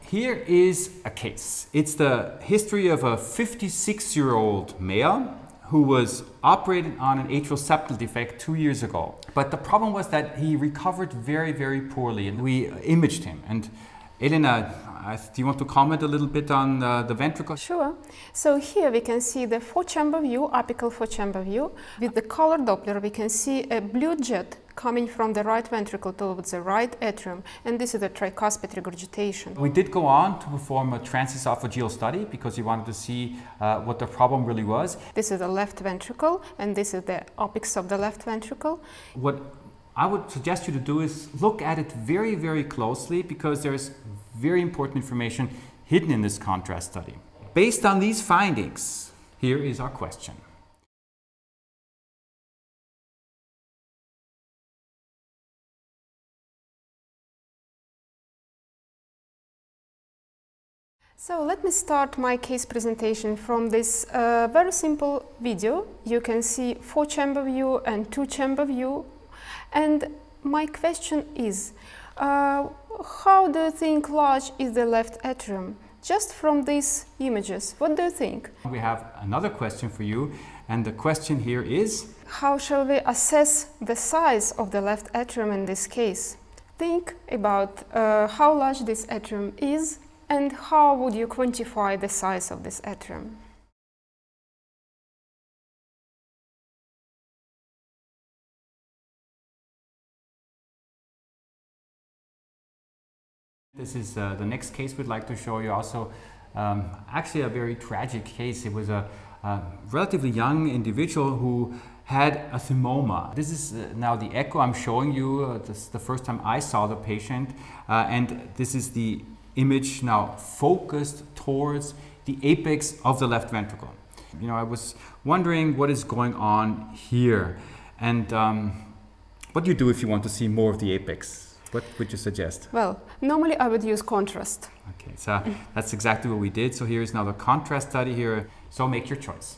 Here is a case. It's the history of a 56-year-old male who was operated on an atrial septal defect 2 years ago. But the problem was that he recovered very, very poorly, and we imaged him. And Elena, do you want to comment a little bit on the ventricle? Sure. So here we can see the four-chamber view, apical four-chamber view. With the color Doppler, we can see a blue jet coming from the right ventricle towards the right atrium, and this is a tricuspid regurgitation. We did go on to perform a transesophageal study because we wanted to see what the problem really was. This is the left ventricle, and this is the apex of the left ventricle. What I would suggest you to do is look at it very, very closely because there's very important information hidden in this contrast study. Based on these findings, here is our question. So let me start my case presentation from this very simple video. You can see four-chamber view and two-chamber view. And my question is, how do you think large is the left atrium? Just from these images, what do you think? We have another question for you, and the question here is, how shall we assess the size of the left atrium in this case? Think about how large this atrium is, and how would you quantify the size of this atrium? This is the next case we'd like to show you. Also, actually a very tragic case. It was a relatively young individual who had a thymoma. This is now the echo I'm showing you. This is the first time I saw the patient, and this is the image now focused towards the apex of the left ventricle. You know, I was wondering what is going on here, and what do you do if you want to see more of the apex? What would you suggest? Well, normally I would use contrast. Okay, so that's exactly what we did. So here is now the contrast study here. So make your choice.